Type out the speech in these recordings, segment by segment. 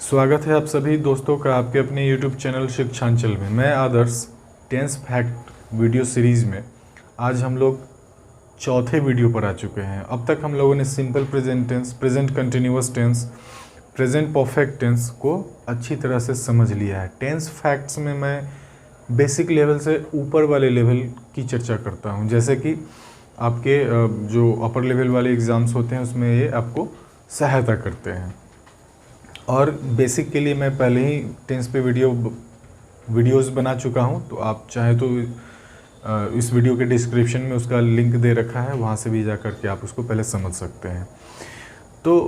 स्वागत है आप सभी दोस्तों का आपके अपने YouTube चैनल शिक्षांचल में। मैं आदर्श टेंस फैक्ट वीडियो सीरीज़ में आज हम लोग चौथे वीडियो पर आ चुके हैं। अब तक हम लोगों ने simple present tense, present continuous tense, present perfect tense को अच्छी तरह से समझ लिया है। टेंस फैक्ट्स में मैं बेसिक लेवल से ऊपर वाले लेवल की चर्चा करता हूँ, जैसे कि आपके जो अपर लेवल वाले एग्ज़ाम्स होते हैं उसमें ये आपको सहायता करते हैं। और बेसिक के लिए मैं पहले ही टेंस पे वीडियोस बना चुका हूँ, तो आप चाहे तो इस वीडियो के डिस्क्रिप्शन में उसका लिंक दे रखा है, वहाँ से भी जा कर के आप उसको पहले समझ सकते हैं। तो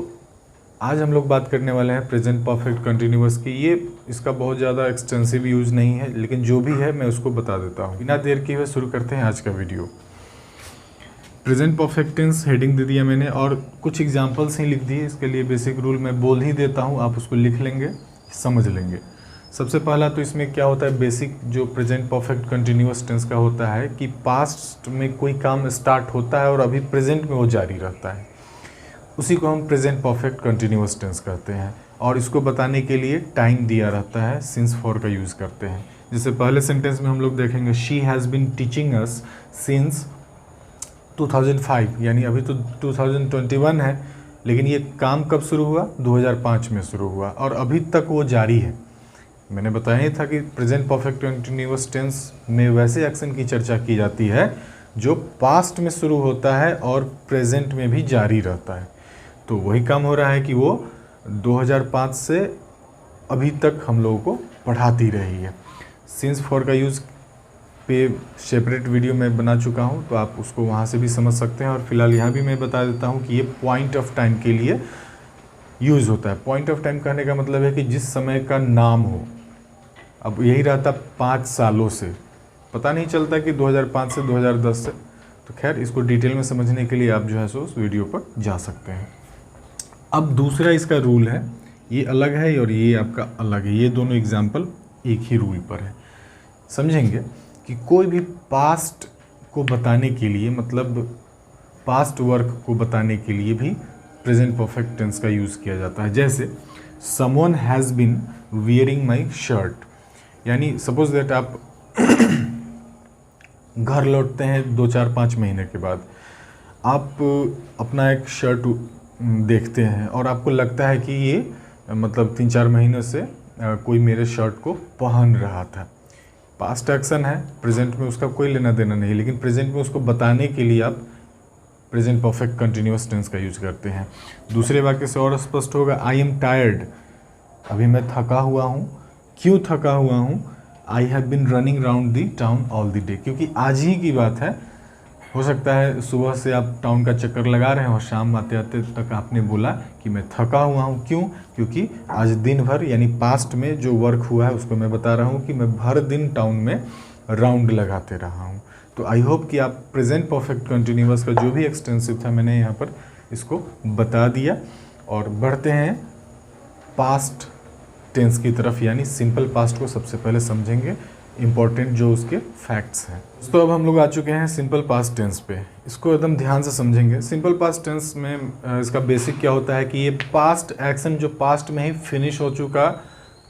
आज हम लोग बात करने वाले हैं प्रेजेंट परफेक्ट कंटिन्यूअस की। ये इसका बहुत ज़्यादा एक्सटेंसिव यूज़ नहीं है, लेकिन जो भी है मैं उसको बता देता हूँ। बिना देर किए हुए शुरू करते हैं आज का video. Present perfect tense heading दे दिया मैंने और कुछ एग्जांपल्स ही लिख दिए। इसके लिए बेसिक रूल मैं बोल ही देता हूँ, आप उसको लिख लेंगे, समझ लेंगे। सबसे पहला तो इसमें क्या होता है, बेसिक जो प्रेजेंट परफेक्ट कंटिन्यूअस टेंस का होता है कि पास्ट में कोई काम स्टार्ट होता है और अभी प्रेजेंट में वो जारी रहता है, उसी को हम प्रेजेंट परफेक्ट कंटिन्यूअस टेंस कहते हैं। और इसको बताने के लिए टाइम दिया रहता है, सिंस फॉर का यूज़ करते हैं। जैसे पहले सेंटेंस में हम लोग देखेंगे, she has been teaching us since 2005, यानी अभी तो 2021 है, लेकिन ये काम कब शुरू हुआ, 2005 में शुरू हुआ और अभी तक वो जारी है। मैंने बताया ही था कि प्रेजेंट परफेक्ट कंटिन्यूअस टेंस में वैसे एक्शन की चर्चा की जाती है जो पास्ट में शुरू होता है और प्रेजेंट में भी जारी रहता है। तो वही काम हो रहा है कि वो 2005 से अभी तक हम लोगों को पढ़ाती रही है। सिंस फॉर का यूज़ पे सेपरेट वीडियो मैं बना चुका हूँ, तो आप उसको वहाँ से भी समझ सकते हैं। और फिलहाल यहाँ भी मैं बता देता हूँ कि ये पॉइंट ऑफ टाइम के लिए यूज़ होता है। पॉइंट ऑफ टाइम कहने का मतलब है कि जिस समय का नाम हो। अब यही रहता 5 सालों से, पता नहीं चलता कि 2005 से 2010 से। तो खैर, इसको डिटेल में समझने के लिए आप जो है सो उस वीडियो पर जा सकते हैं। अब दूसरा इसका रूल है, ये अलग है और ये आपका अलग है। ये दोनों एग्जाम्पल एक ही रूल पर है। समझेंगे कि कोई भी पास्ट को बताने के लिए, मतलब पास्ट वर्क को बताने के लिए भी प्रेजेंट परफेक्ट टेंस का यूज़ किया जाता है। जैसे someone has been wearing my shirt, यानी सपोज दैट आप घर लौटते हैं 2-4-5 महीने के बाद, आप अपना एक शर्ट देखते हैं और आपको लगता है कि ये मतलब 3-4 महीनों से कोई मेरे शर्ट को पहन रहा था। पास्ट एक्शन है, प्रेजेंट में उसका कोई लेना देना नहीं, लेकिन प्रेजेंट में उसको बताने के लिए आप प्रेजेंट परफेक्ट कंटिन्यूअस टेंस का यूज करते हैं। दूसरे वाक्य से और स्पष्ट होगा, आई एम टायर्ड, अभी मैं थका हुआ हूँ। क्यों थका हुआ हूँ? I have been running round the town all the day, क्योंकि आज ही की बात है। हो सकता है सुबह से आप टाउन का चक्कर लगा रहे हैं और शाम आते आते तक आपने बोला कि मैं थका हुआ हूँ। क्यों? क्योंकि आज दिन भर, यानी पास्ट में जो वर्क हुआ है उसको मैं बता रहा हूँ कि मैं भर दिन टाउन में राउंड लगाते रहा हूँ। तो आई होप कि आप प्रेजेंट परफेक्ट कंटिन्यूअस का जो भी एक्सटेंसिव था मैंने यहाँ पर इसको बता दिया। और बढ़ते हैं पास्ट टेंस की तरफ, यानी सिंपल पास्ट को सबसे पहले समझेंगे, इम्पॉर्टेंट जो उसके फैक्ट्स हैं। तो अब हम लोग आ चुके हैं सिंपल पास्ट टेंस पे, इसको एकदम ध्यान से समझेंगे। सिंपल पास्ट टेंस में इसका बेसिक क्या होता है कि ये पास्ट एक्शन जो पास्ट में ही फिनिश हो चुका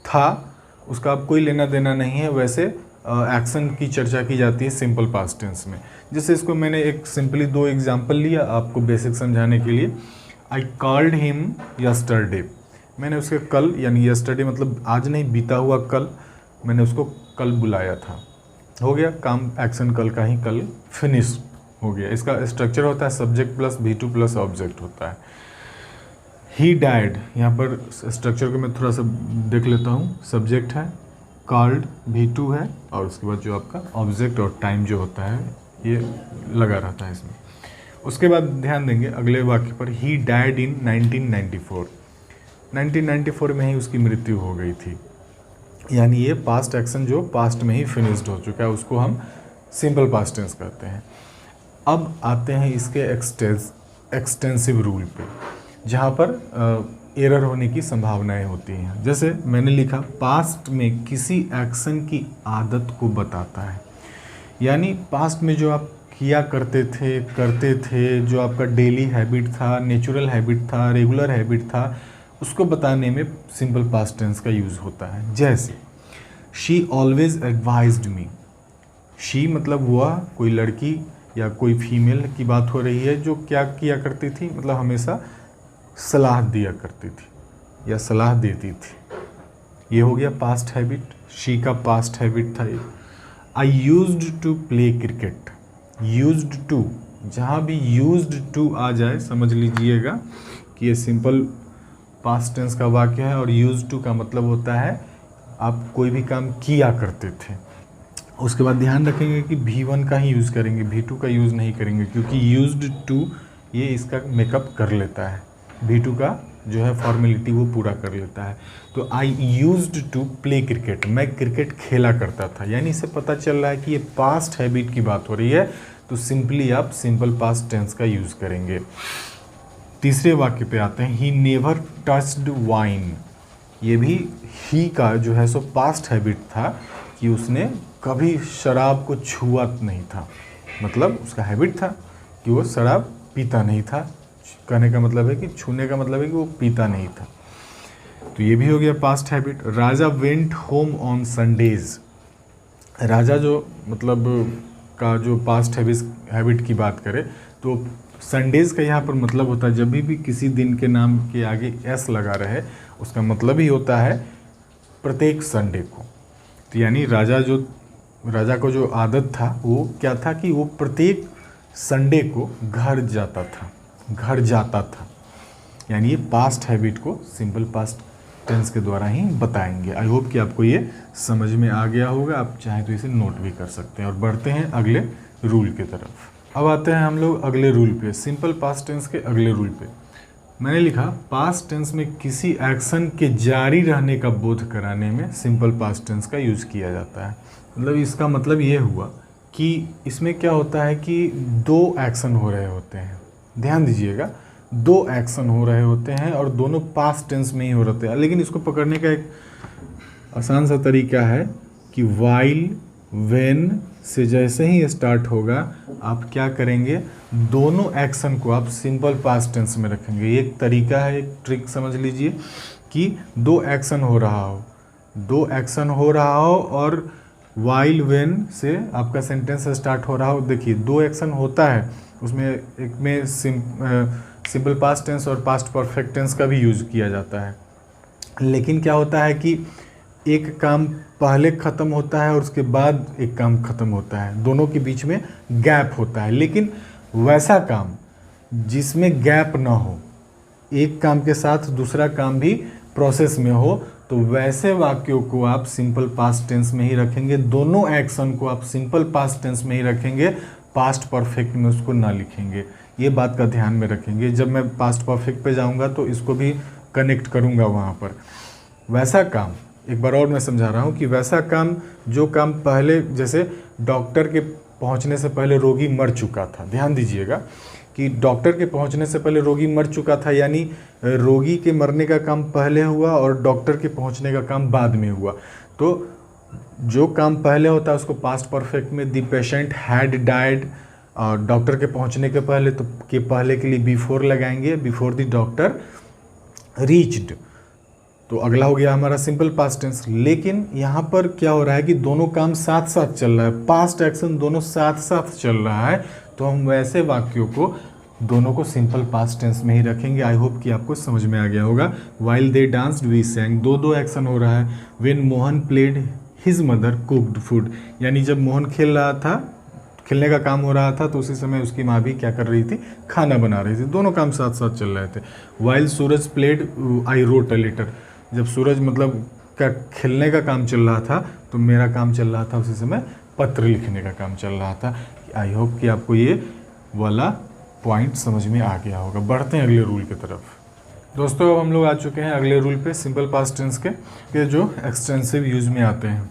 था, उसका अब कोई लेना देना नहीं है, वैसे एक्शन की चर्चा की जाती है सिंपल पास्ट टेंस में। जैसे इसको मैंने एक सिंपली 2 एग्जाम्पल लिया आपको बेसिक समझाने के लिए। आई कॉल्ड हिम यस्टरडे, मैंने उसके कल, यानी यस्टरडे मतलब आज नहीं, बीता हुआ कल, मैंने उसको कल बुलाया था। हो गया काम, एक्शन कल का ही कल फिनिश हो गया। इसका स्ट्रक्चर होता है subject plus V2 plus object होता है। ही डाइड, यहाँ पर स्ट्रक्चर को मैं थोड़ा सा देख लेता हूँ। सब्जेक्ट है, कॉल्ड V2 है, और उसके बाद जो आपका ऑब्जेक्ट और टाइम जो होता है ये लगा रहता है इसमें। उसके बाद ध्यान देंगे अगले वाक्य पर, ही डाइड इन 1994, 1994 में ही उसकी मृत्यु हो गई थी। यानी ये पास्ट एक्शन जो पास्ट में ही फिनिश्ड हो चुका है उसको हम सिंपल पास्ट टेंस कहते हैं। अब आते हैं इसके एक्सटेंसिव रूल पे, जहाँ पर एरर होने की संभावनाएं होती हैं। जैसे मैंने लिखा, पास्ट में किसी एक्शन की आदत को बताता है, यानी पास्ट में जो आप किया करते थे, जो आपका डेली हैबिट था, नेचुरल हैबिट था, रेगुलर हैबिट था, उसको बताने में सिंपल पास्ट टेंस का यूज़ होता है। जैसे she always advised me. She मतलब हुआ कोई लड़की या कोई फीमेल की बात हो रही है जो क्या किया करती थी, मतलब हमेशा सलाह दिया करती थी या सलाह देती थी। ये हो गया पास्ट हैबिट, शी का पास्ट हैबिट था ये। I used to play cricket. Used to, जहाँ भी यूज्ड टू आ जाए समझ लीजिएगा कि ये सिंपल पास्ट टेंस का वाक्य है, और यूज्ड टू का मतलब होता है आप कोई भी काम किया करते थे। उसके बाद ध्यान रखेंगे कि V1 का ही यूज़ करेंगे, V2 का यूज़ नहीं करेंगे, क्योंकि यूज्ड टू ये इसका मेकअप कर लेता है, V2 का जो है फॉर्मेलिटी वो पूरा कर लेता है। तो I used to play cricket, मैं क्रिकेट खेला करता था, यानी इससे पता चल रहा है कि ये पास्ट हैबिट की बात हो रही है, तो सिंपली आप सिंपल पास्ट टेंस का यूज़ करेंगे। तीसरे वाक्य पे आते हैं, ही नेवर टच्ड वाइन। ये भी ही का जो है सो पास्ट हैबिट था कि उसने कभी शराब को छुआ नहीं था, मतलब उसका हैबिट था कि वो शराब पीता नहीं था। कहने का मतलब है कि छूने का मतलब है कि वो पीता नहीं था। तो ये भी हो गया past habit. Raja went home on Sundays. Raja जो मतलब का जो पास्ट हैबिट की बात करें तो संडेज़ का यहाँ पर मतलब होता है जब भी किसी दिन के नाम के आगे एस लगा रहे, उसका मतलब ही होता है प्रत्येक संडे को। तो यानी राजा को जो आदत था वो क्या था कि वो प्रत्येक संडे को घर जाता था। यानी ये पास्ट हैबिट को सिंपल पास्ट टेंस के द्वारा ही बताएंगे। आई होप कि आपको ये समझ में आ गया होगा। आप चाहें तो इसे नोट भी कर सकते हैं। और बढ़ते हैं अगले रूल की तरफ। अब आते हैं हम लोग अगले रूल पे, सिंपल पास्ट टेंस के अगले रूल पे। मैंने लिखा पास्ट टेंस में किसी एक्शन के जारी रहने का बोध कराने में सिंपल पास्ट टेंस का यूज़ किया जाता है। मतलब इसका मतलब ये हुआ कि इसमें क्या होता है कि दो एक्शन हो रहे होते हैं, ध्यान दीजिएगा, दो एक्शन हो रहे होते हैं और दोनों पास्ट टेंस में ही हो रहे हैं। लेकिन इसको पकड़ने का एक आसान सा तरीका है कि वाइल व्हेन से जैसे ही स्टार्ट होगा आप क्या करेंगे, दोनों एक्शन को आप सिंपल पास्ट टेंस में रखेंगे। ये एक तरीका है, एक ट्रिक समझ लीजिए कि दो एक्शन हो रहा हो और वाइल व्हेन से आपका सेंटेंस स्टार्ट हो रहा हो। देखिए दो एक्शन होता है, उसमें एक में सिंपल पास्ट टेंस और पास्ट परफेक्ट टेंस का भी यूज़ किया जाता है। लेकिन क्या होता है कि एक काम पहले ख़त्म होता है और उसके बाद एक काम ख़त्म होता है, दोनों के बीच में गैप होता है। लेकिन वैसा काम जिसमें गैप ना हो, एक काम के साथ दूसरा काम भी प्रोसेस में हो, तो वैसे वाक्यों को आप सिंपल पास्ट टेंस में ही रखेंगे। दोनों एक्शन को आप सिंपल पास्ट टेंस में ही रखेंगे, पास्ट परफेक्ट में उसको ना लिखेंगे। ये बात का ध्यान में रखेंगे। जब मैं पास्ट परफेक्ट पे जाऊंगा तो इसको भी कनेक्ट करूंगा वहाँ पर। वैसा काम, एक बार और मैं समझा रहा हूँ कि वैसा काम, जो काम पहले, जैसे डॉक्टर के पहुँचने से पहले रोगी मर चुका था, ध्यान दीजिएगा कि डॉक्टर के पहुँचने से पहले रोगी मर चुका था, यानी रोगी के मरने का काम पहले हुआ और डॉक्टर के पहुँचने का काम बाद में हुआ। तो जो काम पहले होता है उसको पास्ट परफेक्ट में द पेशेंट हैड डाइड, और डॉक्टर के पहुंचने के पहले तो के पहले के लिए बिफोर लगाएंगे, बिफोर द डॉक्टर रीच्ड। तो अगला हो गया हमारा सिंपल पास्ट टेंस। लेकिन यहाँ पर क्या हो रहा है कि दोनों काम साथ साथ चल रहा है, पास्ट एक्शन दोनों साथ साथ चल रहा है, तो हम वैसे वाक्यों को दोनों को सिंपल पास्ट टेंस में ही रखेंगे। आई होप कि आपको समझ में आ गया होगा। While they danced we sang, दो एक्शन हो रहा है। When Mohan played his mother cooked food, यानी जब मोहन खेलने का काम हो रहा था तो उसी समय उसकी माँ भी क्या कर रही थी, खाना बना रही थी। दोनों काम साथ साथ चल रहे थे। While Suraj played I wrote a letter, जब सूरज मतलब क्या खेलने का काम चल रहा था तो मेरा काम चल रहा था उसी समय पत्र लिखने का काम चल रहा था। आई होप कि आपको ये वाला पॉइंट समझ में आ गया होगा। बढ़ते हैं अगले रूल की तरफ। दोस्तों अब हम लोग आ चुके हैं अगले रूल पे, सिंपल पास्ट टेंस के जो एक्सटेंसिव यूज में आते हैं।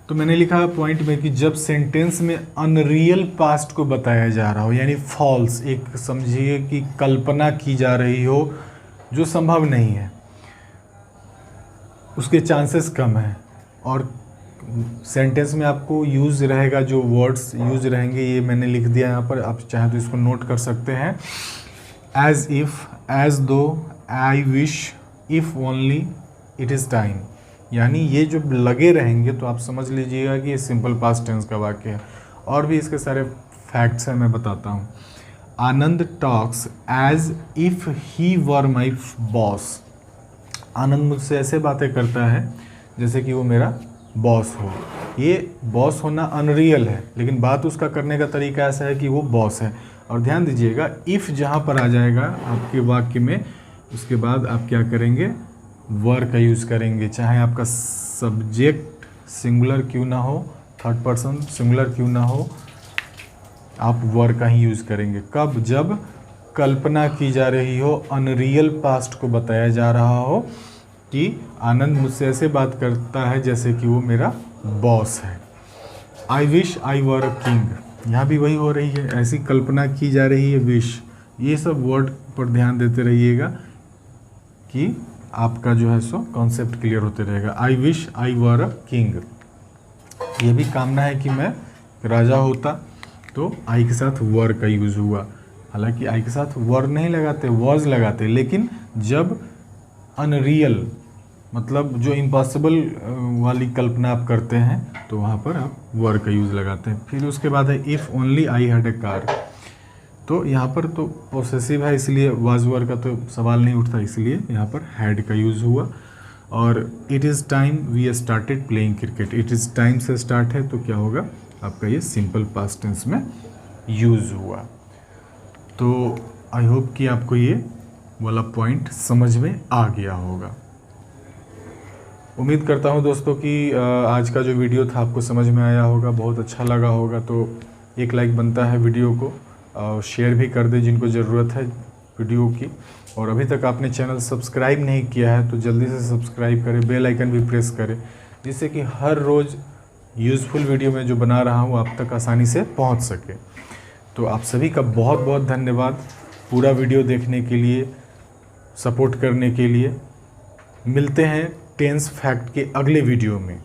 तो मैंने लिखा पॉइंट में कि जब सेंटेंस में अनरियल पास्ट को बताया जा रहा हो, यानी फॉल्स, एक समझिए कि कल्पना की जा रही हो जो संभव नहीं है, उसके चांसेस कम हैं, और सेंटेंस में आपको यूज़ रहेगा, जो वर्ड्स यूज़ रहेंगे ये मैंने लिख दिया यहाँ पर, आप चाहें तो इसको नोट कर सकते हैं। एज इफ़, एज दो, I wish, if only it is time, यानी ये जो लगे रहेंगे तो आप समझ लीजिएगा कि ये सिंपल पास्ट टेंस का वाक्य है। और भी इसके सारे फैक्ट्स हैं, मैं बताता हूँ। Anand talks as if he were my boss. Anand मुझसे ऐसे बातें करता है जैसे कि वो मेरा बॉस हो। ये बॉस होना अनरियल है, लेकिन बात उसका करने का तरीका ऐसा है कि वो बॉस है। और ध्यान दीजिएगा, इफ़ जहाँ पर आ जाएगा आपके वाक्य में, उसके बाद आप क्या करेंगे, वर का यूज़ करेंगे। चाहे आपका सब्जेक्ट सिंगुलर क्यों ना हो, थर्ड पर्सन सिंगुलर क्यों ना हो, आप वर का ही यूज़ करेंगे। कब? जब कल्पना की जा रही हो, अनरियल पास्ट को बताया जा रहा हो कि आनंद मुझसे ऐसे बात करता है जैसे कि वो मेरा बॉस है। I wish I were a king, यहाँ भी वही हो रही है, ऐसी कल्पना की जा रही है, विश। ये सब वर्ड पर ध्यान देते रहिएगा कि आपका जो है सो कॉन्सेप्ट क्लियर होते रहेगा। I wish I were a king, ये भी कामना है कि मैं राजा होता, तो आई के साथ वर का यूज़ हुआ। हालांकि आई के साथ वर नहीं लगाते, वॉज लगाते, लेकिन जब अनरियल मतलब जो इम्पॉसिबल वाली कल्पना आप करते हैं तो वहाँ पर आप वर का यूज़ लगाते हैं। फिर उसके बाद है if only I had a car. तो यहाँ पर तो पोसेसिव है, इसलिए वाज वर का तो सवाल नहीं उठता, इसलिए यहाँ पर हैड का यूज़ हुआ। और it is time we started playing cricket, it is time से स्टार्ट है तो क्या होगा, आपका ये सिंपल पास्ट टेंस में यूज़ हुआ। तो आई होप कि आपको ये वाला पॉइंट समझ में आ गया होगा। उम्मीद करता हूँ दोस्तों कि आज का जो वीडियो था आपको समझ में आया होगा, बहुत अच्छा लगा होगा। तो एक लाइक बनता है वीडियो को, शेयर भी कर दें जिनको ज़रूरत है वीडियो की। और अभी तक आपने चैनल सब्सक्राइब नहीं किया है तो जल्दी से सब्सक्राइब करें, बेल आइकन भी प्रेस करें, जिससे कि हर रोज़ यूज़फुल वीडियो में जो बना रहा हूँ आप तक आसानी से पहुँच सके। तो आप सभी का बहुत बहुत धन्यवाद पूरा वीडियो देखने के लिए, सपोर्ट करने के लिए। मिलते हैं टेंस फैक्ट के अगले वीडियो में।